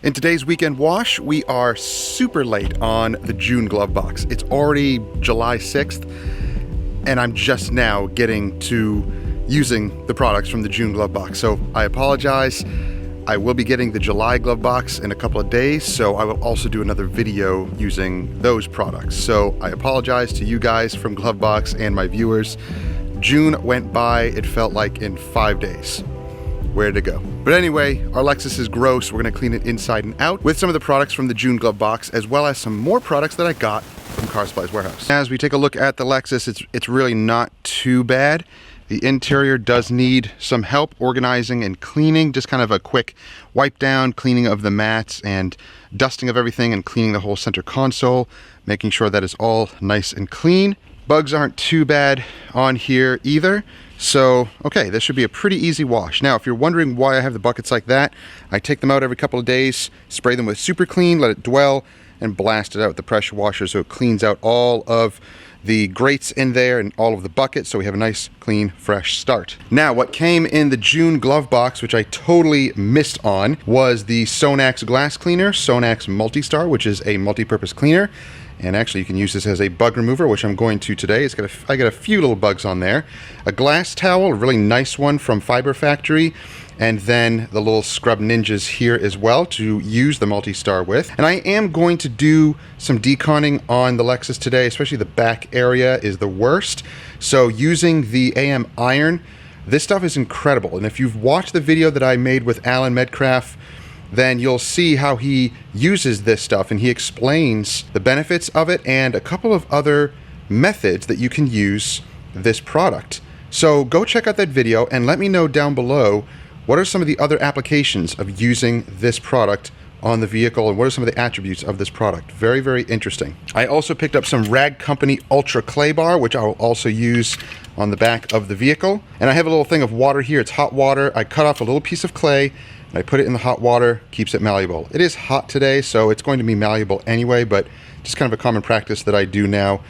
In today's weekend wash, we are super late on the June glove box. It's already July 6th, and I'm just now getting to using the products from the June glove box. So I apologize. I will be getting the July glove box in a couple of days, so I will also do another video using those products. So I apologize to you guys from Glovebox and my viewers. June went by, it felt like in 5 days. Where to go? But anyway, our Lexus is gross. We're gonna clean it inside and out with some of the products from the June glove box, as well as some more products that I got from Car Supplies Warehouse. As we take a look at the Lexus, it's really not too bad. The interior does need some help organizing and cleaning, just kind of a quick wipe down, cleaning of the mats and dusting of everything and cleaning the whole center console, making sure that it's all nice and clean. Bugs aren't too bad on here either. So, okay, this should be a pretty easy wash. Now, if you're wondering why I have the buckets like that, I take them out every couple of days, spray them with super clean, let it dwell, and blast it out with the pressure washer so it cleans out all of the grates in there and all of the buckets, so we have a nice, clean, fresh start. Now, what came in the June glove box, which I totally missed on, was the Sonax glass cleaner, Sonax Multi-Star, which is a multi-purpose cleaner. And actually you can use this as a bug remover, which I'm going to today. I got a few little bugs on there. A glass towel, a really nice one from Fiber Factory. And then the little Scrub Ninjas here as well to use the Multi-Star with. And I am going to do some deconning on the Lexus today, especially the back area is the worst. So using the AM iron, this stuff is incredible. And if you've watched the video that I made with Alan Medcraft, then you'll see how he uses this stuff and he explains the benefits of it and a couple of other methods that you can use this product. So go check out that video and let me know down below what are some of the other applications of using this product on the vehicle and what are some of the attributes of this product. Very, very interesting. I also picked up some Rag Company Ultra Clay Bar, which I will also use on the back of the vehicle. And I have a little thing of water here. It's hot water. I cut off a little piece of clay and I put it in the hot water, keeps it malleable. It is hot today, so it's going to be malleable anyway, but just kind of a common practice that I do now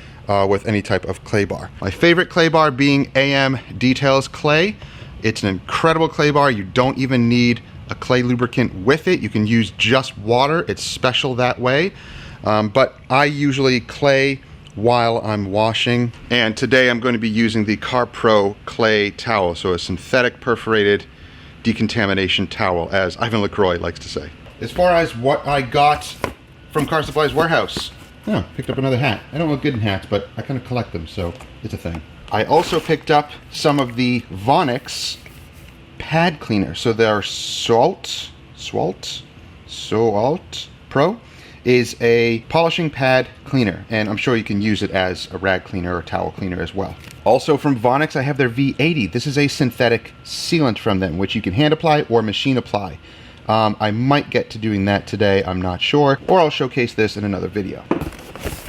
with any type of clay bar. My favorite clay bar being AM Details Clay. It's an incredible clay bar. You don't even need a clay lubricant with it. You can use just water. It's special that way. But I usually clay while I'm washing. And today I'm going to be using the Car Pro Clay Towel, so a synthetic perforated decontamination towel, as Ivan LaCroix likes to say. As far as what I got from Car Supplies Warehouse, picked up another hat. I don't look good in hats, but I kind of collect them, so it's a thing. I also picked up some of the Vonix pad cleaner. So their Salt Pro is a polishing pad cleaner, and I'm sure you can use it as a rag cleaner or towel cleaner as well. Also from Vonix, I have their V80. This is a synthetic sealant from them, which you can hand apply or machine apply. I might get to doing that today, I'm not sure, or I'll showcase this in another video.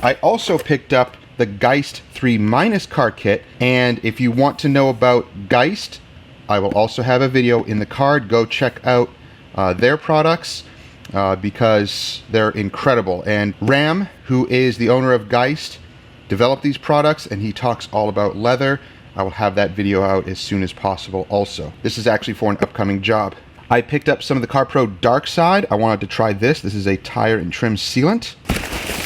I also picked up the Geist 3- car kit, and if you want to know about Geist, I will also have a video in the card. Go check out their products because they're incredible. And Ram, who is the owner of Geist, developed these products and he talks all about leather. I will have that video out as soon as possible also. This is actually for an upcoming job. I picked up some of the Car Pro Dark Side. I wanted to try this. This is a tire and trim sealant.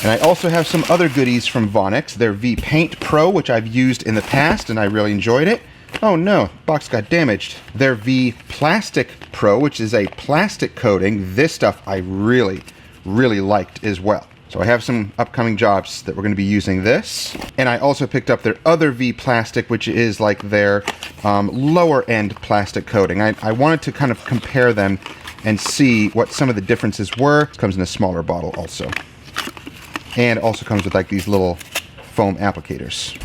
And I also have some other goodies from Vonix. Their V Paint Pro, which I've used in the past and I really enjoyed it. Oh no, box got damaged. Their V Plastic Pro, which is a plastic coating. This stuff I really, really liked as well. So I have some upcoming jobs that we're going to be using this. And I also picked up their other V Plastic, which is like their lower end plastic coating. I wanted to kind of compare them and see what some of the differences were. It comes in a smaller bottle also. And it also comes with like these little foam applicators.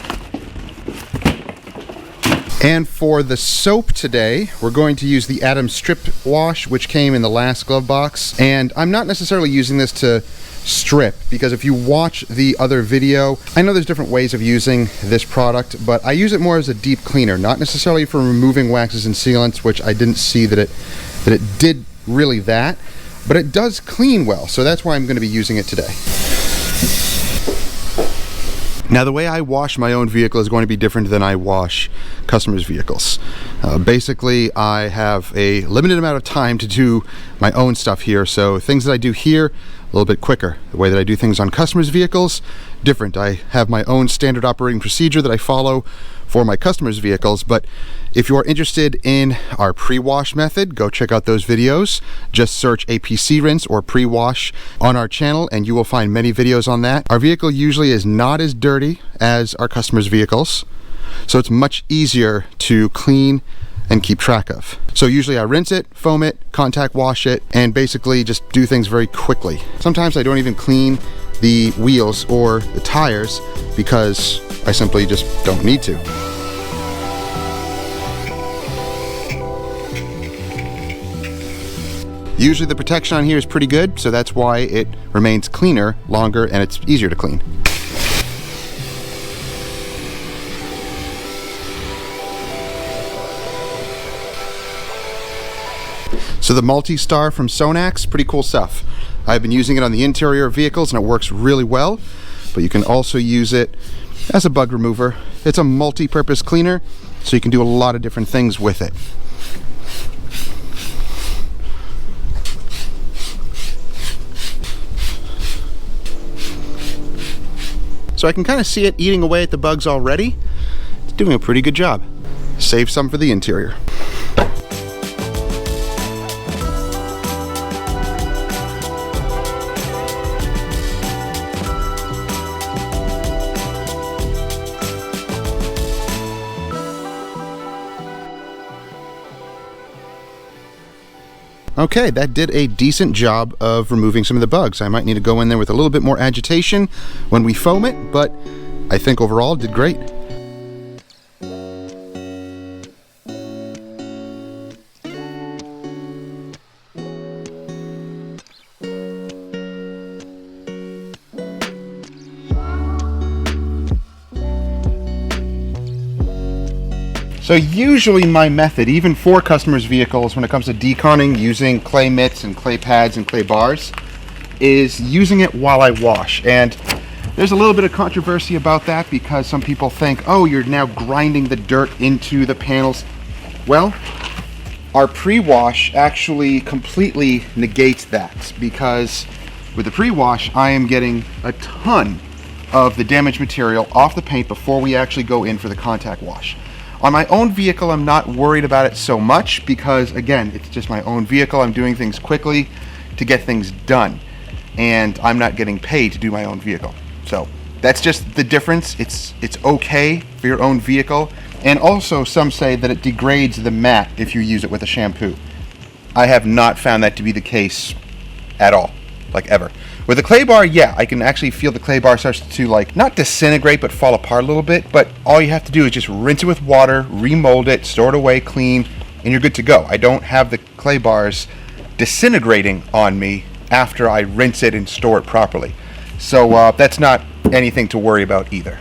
And for the soap today, we're going to use the Atom Strip Wash, which came in the last glove box. And I'm not necessarily using this to strip, because if you watch the other video, I know there's different ways of using this product, but I use it more as a deep cleaner, not necessarily for removing waxes and sealants, which I didn't see that it did really that, but it does clean well, so that's why I'm going to be using it today. Now, the way I wash my own vehicle is going to be different than I wash customers' vehicles. Basically, I have a limited amount of time to do my own stuff here, so things that I do here, a little bit quicker. The way that I do things on customers' vehicles, different. I have my own standard operating procedure that I follow for my customers' vehicles, but if you're interested in our pre-wash method, go check out those videos. Just search APC rinse or pre-wash on our channel and you will find many videos on that. Our vehicle usually is not as dirty as our customers' vehicles, so it's much easier to clean and keep track of. So usually I rinse it, foam it, contact wash it, and basically just do things very quickly. Sometimes I don't even clean the wheels or the tires because I simply just don't need to. Usually the protection on here is pretty good, so that's why it remains cleaner longer and it's easier to clean. So the Multi-Star from Sonax, pretty cool stuff. I've been using it on the interior of vehicles and it works really well, but you can also use it as a bug remover. It's a multi-purpose cleaner, so you can do a lot of different things with it. So I can kind of see it eating away at the bugs already. It's doing a pretty good job. Save some for the interior. Okay, that did a decent job of removing some of the bugs. I might need to go in there with a little bit more agitation when we foam it, but I think overall it did great. So usually my method, even for customers' vehicles, when it comes to deconning using clay mitts and clay pads and clay bars, is using it while I wash. And there's a little bit of controversy about that because some people think, oh, you're now grinding the dirt into the panels. Well, our pre-wash actually completely negates that, because with the pre-wash, I am getting a ton of the damaged material off the paint before we actually go in for the contact wash. On my own vehicle, I'm not worried about it so much because, again, it's just my own vehicle. I'm doing things quickly to get things done, and I'm not getting paid to do my own vehicle. So that's just the difference. It's okay for your own vehicle, and also some say that it degrades the mat if you use it with a shampoo. I have not found that to be the case at all, like ever. With the clay bar, yeah, I can actually feel the clay bar starts to, like, not disintegrate, but fall apart a little bit. But all you have to do is just rinse it with water, remold it, store it away clean, and you're good to go. I don't have the clay bars disintegrating on me after I rinse it and store it properly. So that's not anything to worry about either.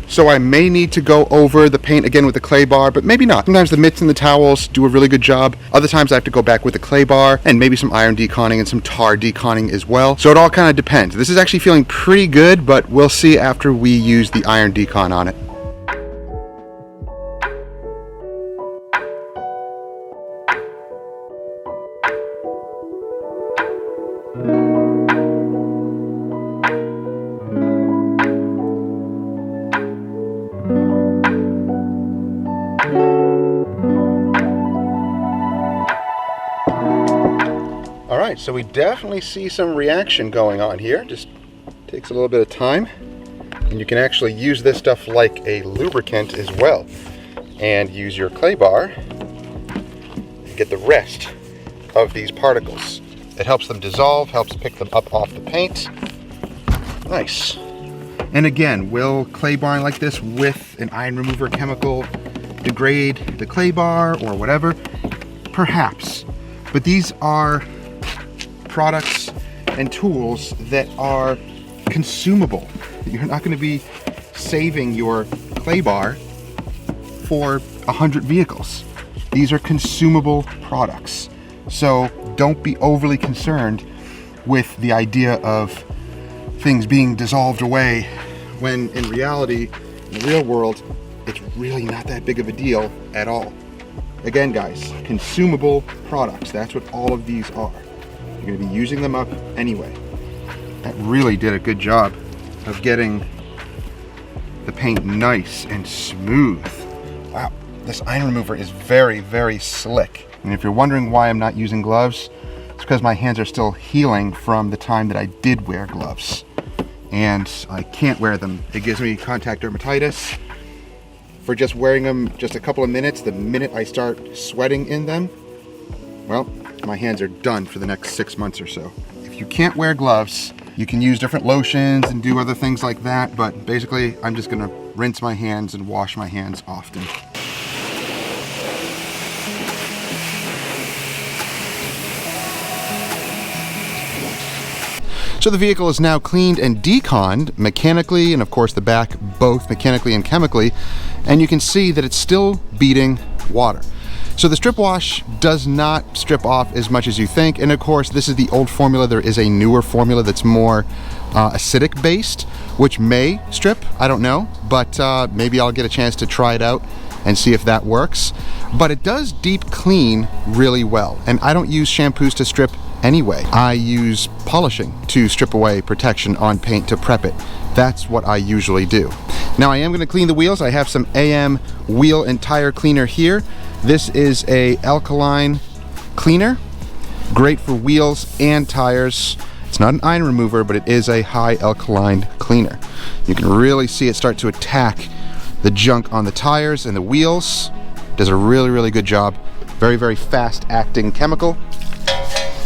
So I may need to go over the paint again with the clay bar, but maybe not. Sometimes the mitts and the towels do a really good job. Other times I have to go back with the clay bar and maybe some iron deconning and some tar deconning as well. So it all kind of depends. This is actually feeling pretty good, but we'll see after we use the iron decon on it. Alright, so we definitely see some reaction going on here. Just takes a little bit of time. And you can actually use this stuff like a lubricant as well. And use your clay bar to get the rest of these particles. It helps them dissolve, helps pick them up off the paint. Nice. And again, will clay barring like this with an iron remover chemical degrade the clay bar or whatever? Perhaps. But these are products and tools that are consumable. You're not going to be saving your clay bar for 100 vehicles. These are consumable products. So don't be overly concerned with the idea of things being dissolved away, when in reality, in the real world, it's really not that big of a deal at all. Again, guys, consumable products, that's what all of these are. You're gonna be using them up anyway. That really did a good job of getting the paint nice and smooth. Wow, this iron remover is very, very slick. And if you're wondering why I'm not using gloves, it's because my hands are still healing from the time that I did wear gloves. And I can't wear them. It gives me contact dermatitis. For just wearing them just a couple of minutes, the minute I start sweating in them, well, my hands are done for the next 6 months or so. If you can't wear gloves, you can use different lotions and do other things like that, but basically I'm just gonna rinse my hands and wash my hands often. So the vehicle is now cleaned and deconned mechanically, and of course the back both mechanically and chemically, and you can see that it's still beating water. So the strip wash does not strip off as much as you think, and of course this is the old formula. There is a newer formula that's more acidic based, which may strip, I don't know, but maybe I'll get a chance to try it out and see if that works. But it does deep clean really well, and I don't use shampoos to strip anyway. I use polishing to strip away protection on paint to prep it. That's what I usually do. Now I am going to clean the wheels. I have some AM wheel and tire cleaner here. This is a alkaline cleaner, great for wheels and tires. It's not an iron remover, but it is a high alkaline cleaner. You can really see it start to attack the junk on the tires and the wheels. Does a really, really good job. Very, very fast acting chemical.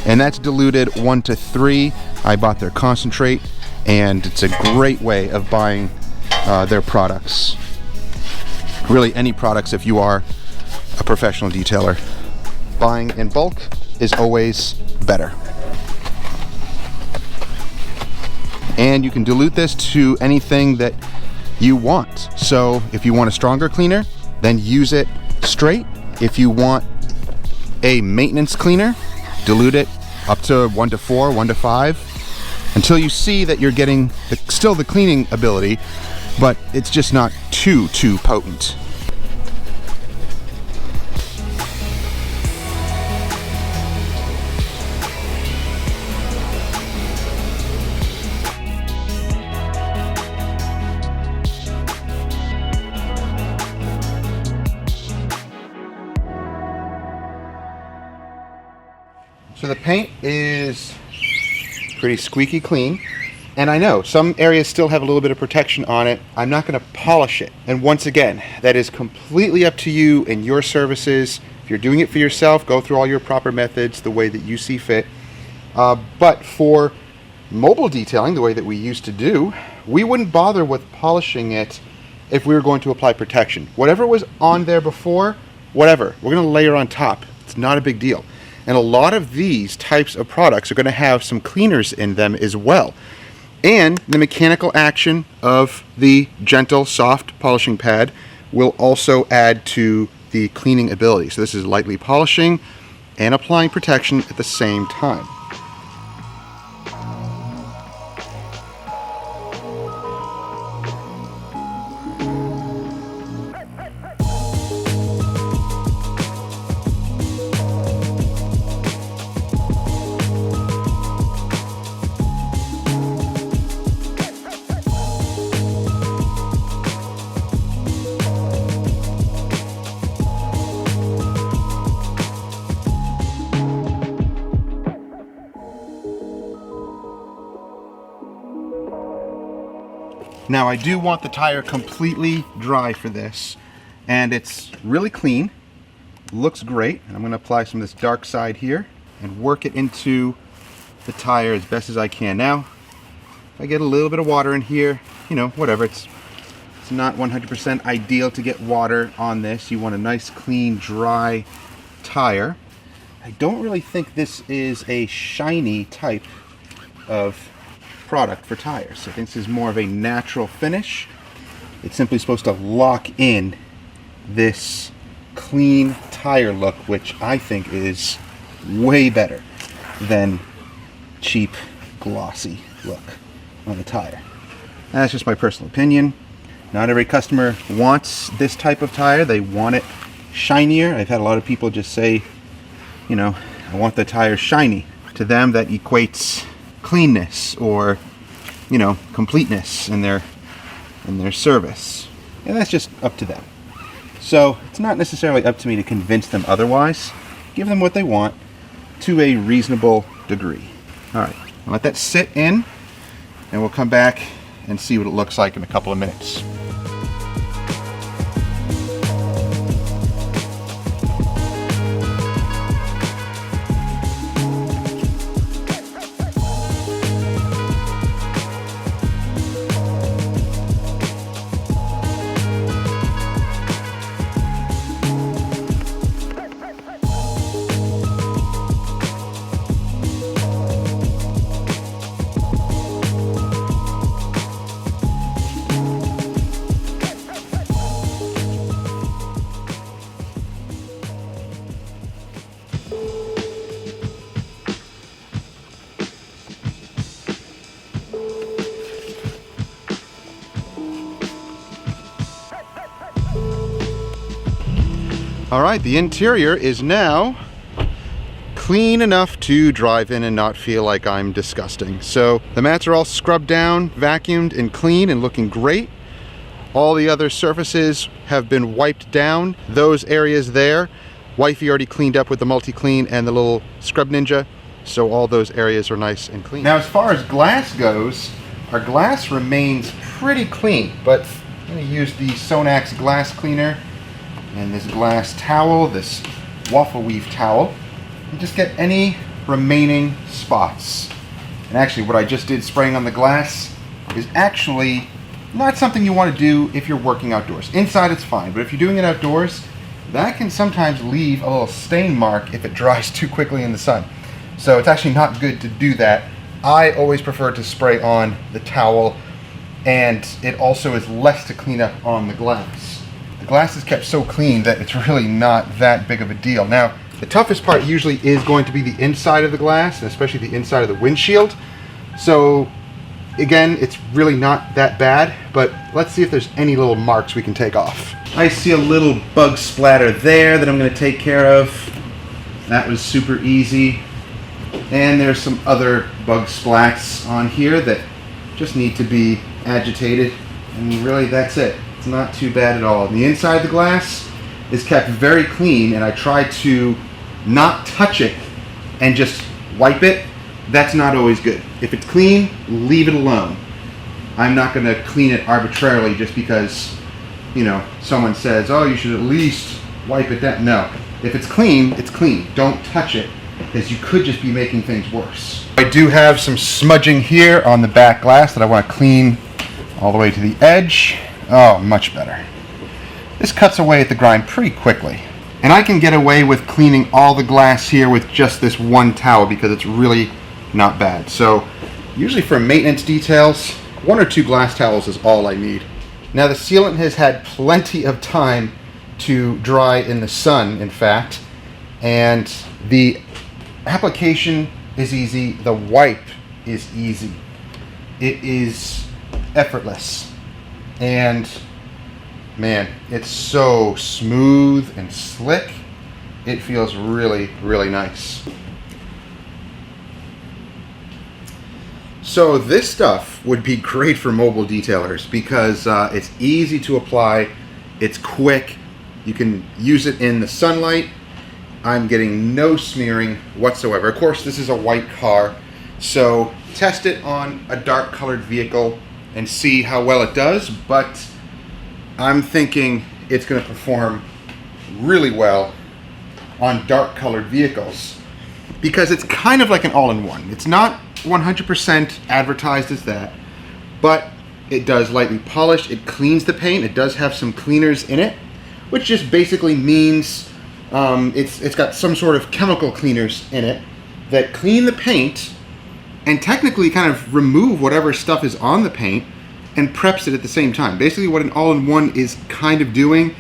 And that's diluted 1 to 3. I bought their concentrate, and it's a great way of buying their products. Really any products if you are a professional detailer. Buying in bulk is always better. And you can dilute this to anything that you want. So if you want a stronger cleaner, then use it straight. If you want a maintenance cleaner, dilute it up to 1 to 4, 1 to 5, until you see that you're getting still the cleaning ability, but it's just not too potent. So the paint is pretty squeaky clean, and I know some areas still have a little bit of protection on it. I'm not going to polish it, and once again, that is completely up to you and your services. If you're doing it for yourself, go through all your proper methods the way that you see fit. But for mobile detailing, the way that we used to do, we wouldn't bother with polishing it if we were going to apply protection. Whatever was on there before, whatever, we're going to layer on top. It's not a big deal. And a lot of these types of products are going to have some cleaners in them as well. And the mechanical action of the gentle, soft polishing pad will also add to the cleaning ability. So this is lightly polishing and applying protection at the same time. Now I do want the tire completely dry for this, and it's really clean, looks great. And I'm going to apply some of this dark side here and work it into the tire as best as I can. Now, if I get a little bit of water in here, you know, whatever, it's not 100% ideal to get water on this. You want a nice, clean, dry tire. I don't really think this is a shiny type of product for tires. I think this is more of a natural finish. It's simply supposed to lock in this clean tire tire look, which I think is way better than cheap glossy look on the tire. That's just my personal opinion. Not every customer wants this type of tire. They want it shinier. I've had a lot of people just say, you know, I want the tire shiny. To them, that equates cleanness or, you know, completeness in their service. And that's just up to them. So it's not necessarily up to me to convince them otherwise. Give them what they want to a reasonable degree. All right, I'll let that sit in, and we'll come back and see what it looks like in a couple of minutes. All right, the interior is now clean enough to drive in and not feel like I'm disgusting. So the mats are all scrubbed down, vacuumed, and clean and looking great. All the other surfaces have been wiped down. Those areas there, wifey already cleaned up with the multi-clean and the little Scrub Ninja. So all those areas are nice and clean. Now, as far as glass goes, our glass remains pretty clean, but I'm gonna use the Sonax glass cleaner and this glass towel, this waffle weave towel, and just get any remaining spots. And actually what I just did spraying on the glass is actually not something you want to do if you're working outdoors. Inside it's fine, but if you're doing it outdoors, that can sometimes leave a little stain mark if it dries too quickly in the sun. So it's actually not good to do that. I always prefer to spray on the towel, and it also is less to clean up on the glass. The glass is kept so clean that it's really not that big of a deal. Now, the toughest part usually is going to be the inside of the glass, and especially the inside of the windshield. So again, it's really not that bad, but let's see if there's any little marks we can take off. I see a little bug splatter there that I'm going to take care of. That was super easy. And there's some other bug splats on here that just need to be agitated, and really that's it. It's not too bad at all. The inside of the glass is kept very clean, and I try to not touch it and just wipe it. That's not always good. If it's clean, leave it alone. I'm not going to clean it arbitrarily just because, you know, someone says, oh, you should at least wipe it down. No, if it's clean, it's clean. Don't touch it, because you could just be making things worse. I do have some smudging here on the back glass that I want to clean all the way to the edge. Oh, much better. This cuts away at the grime pretty quickly. And I can get away with cleaning all the glass here with just this one towel because it's really not bad. So usually for maintenance details, 1 or 2 glass towels is all I need. Now the sealant has had plenty of time to dry in the sun, in fact, and the application is easy, the wipe is easy. It is effortless, and man, it's so smooth and slick. It feels really, really nice. So this stuff would be great for mobile detailers because it's easy to apply, it's quick, you can use it in the sunlight. I'm getting no smearing whatsoever. Of course, this is a white car, so test it on a dark colored vehicle and see how well it does, but I'm thinking it's going to perform really well on dark colored vehicles because it's kind of like an all-in-one. It's not 100% advertised as that, but it does lightly polish, it cleans the paint, it does have some cleaners in it, which just basically means it's got some sort of chemical cleaners in it that clean the paint and technically kind of remove whatever stuff is on the paint and preps it at the same time. Basically what an all-in-one is kind of doing,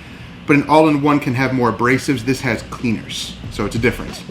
but an all-in-one can have more abrasives. This has cleaners, so it's a difference.